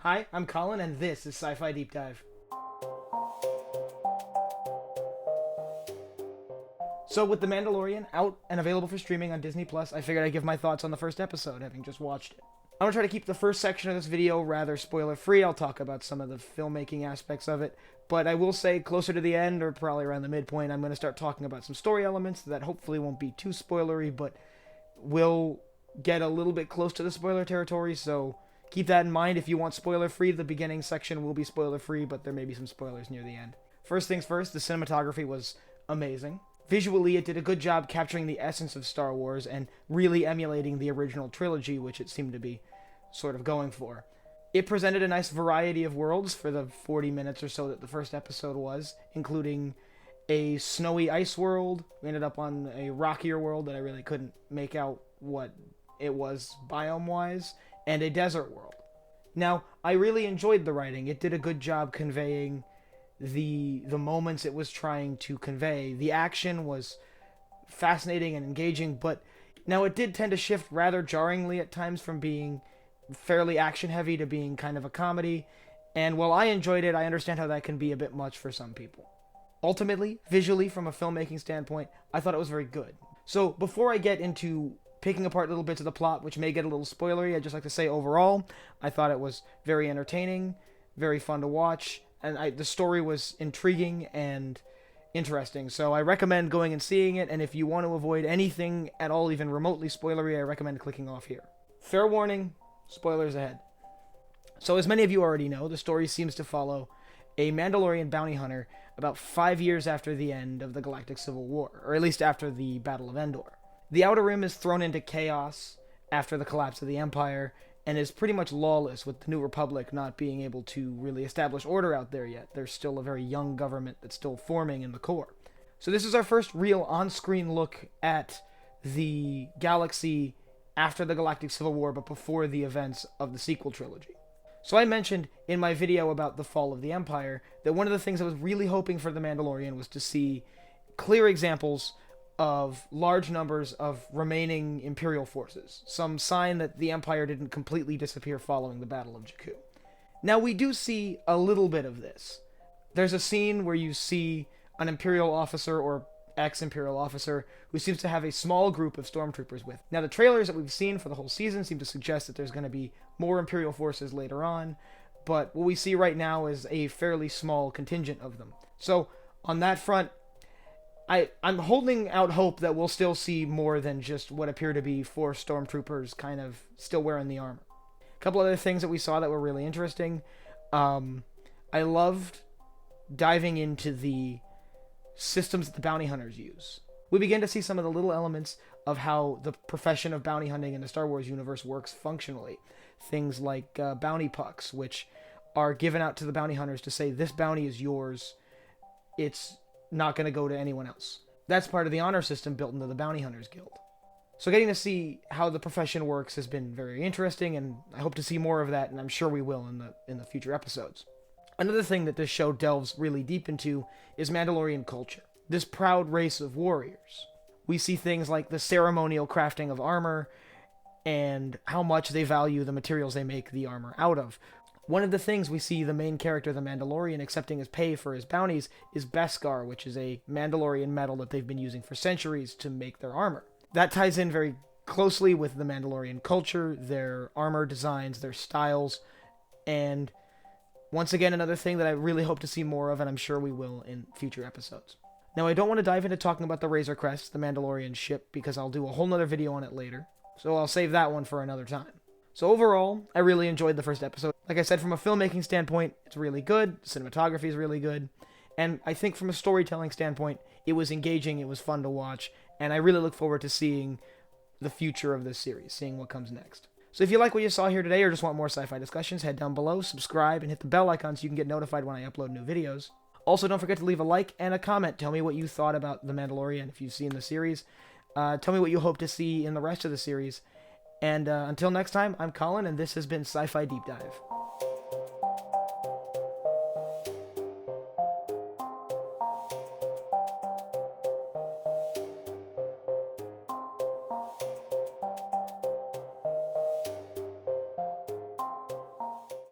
Hi, I'm Colin, and this is Sci-Fi Deep Dive. So, with The Mandalorian out and available for streaming on Disney Plus, I figured I'd give my thoughts on the first episode, having just watched it. I'm gonna try to keep the first section of this video rather spoiler-free. I'll talk about some of the filmmaking aspects of it, but I will say closer to the end, or probably around the midpoint, I'm gonna start talking about some story elements that hopefully won't be too spoilery, but will get a little bit close to the spoiler territory, so keep that in mind. If you want spoiler-free, the beginning section will be spoiler-free, but there may be some spoilers near the end. First things first, the cinematography was amazing. Visually, it did a good job capturing the essence of Star Wars and really emulating the original trilogy, which it seemed to be sort of going for. It presented a nice variety of worlds for the 40 minutes or so that the first episode was, including a snowy ice world. We ended up on a rockier world that I really couldn't make out what it was biome-wise, and a desert world. Now, I really enjoyed the writing. It did a good job conveying the moments it was trying to convey. The action was fascinating and engaging, but now it did tend to shift rather jarringly at times from being fairly action heavy to being kind of a comedy, and while I enjoyed it, I understand how that can be a bit much for some people. Ultimately, visually, from a filmmaking standpoint, I thought it was very good. So before I get into picking apart little bits of the plot, which may get a little spoilery, I'd just like to say overall, I thought it was very entertaining, very fun to watch, and the story was intriguing and interesting, so I recommend going and seeing it, and if you want to avoid anything at all even remotely spoilery, I recommend clicking off here. Fair warning, spoilers ahead. So as many of you already know, the story seems to follow a Mandalorian bounty hunter about 5 years after the end of the Galactic Civil War, or at least after the Battle of Endor. The Outer Rim is thrown into chaos after the collapse of the Empire, and is pretty much lawless, with the New Republic not being able to really establish order out there yet. There's still a very young government that's still forming in the core. So this is our first real on-screen look at the galaxy after the Galactic Civil War, but before the events of the sequel trilogy. So I mentioned in my video about the fall of the Empire that one of the things I was really hoping for The Mandalorian was to see clear examples of large numbers of remaining Imperial forces, some sign that the Empire didn't completely disappear following the Battle of Jakku. Now, we do see a little bit of this. There's a scene where you see an Imperial officer or ex-Imperial officer who seems to have a small group of stormtroopers with. Now, the trailers that we've seen for the whole season seem to suggest that there's going to be more Imperial forces later on, but what we see right now is a fairly small contingent of them. So, on that front, I'm holding out hope that we'll still see more than just what appear to be 4 stormtroopers kind of still wearing the armor. A couple other things that we saw that were really interesting. I loved diving into the systems that the bounty hunters use. We begin to see some of the little elements of how the profession of bounty hunting in the Star Wars universe works functionally. Things like bounty pucks, which are given out to the bounty hunters to say, this bounty is yours, it's not going to go to anyone else. That's part of the honor system built into the Bounty Hunters Guild. So getting to see how the profession works has been very interesting, and I hope to see more of that, and I'm sure we will in the future episodes. Another thing that this show delves really deep into is Mandalorian culture. This proud race of warriors. We see things like the ceremonial crafting of armor, and how much they value the materials they make the armor out of. One of the things we see the main character, the Mandalorian, accepting as pay for his bounties is Beskar, which is a Mandalorian metal that they've been using for centuries to make their armor. That ties in very closely with the Mandalorian culture, their armor designs, their styles, and once again, another thing that I really hope to see more of, and I'm sure we will in future episodes. Now, I don't want to dive into talking about the Razor Crest, the Mandalorian ship, because I'll do a whole nother video on it later, so I'll save that one for another time. So overall, I really enjoyed the first episode. Like I said, from a filmmaking standpoint, it's really good. Cinematography is really good. And I think from a storytelling standpoint, it was engaging, it was fun to watch, and I really look forward to seeing the future of this series, seeing what comes next. So if you like what you saw here today or just want more sci-fi discussions, head down below, subscribe, and hit the bell icon so you can get notified when I upload new videos. Also, don't forget to leave a like and a comment. Tell me what you thought about The Mandalorian if you've seen the series. Tell me what you hope to see in the rest of the series. And until next time, I'm Colin, and this has been Sci-Fi Deep Dive.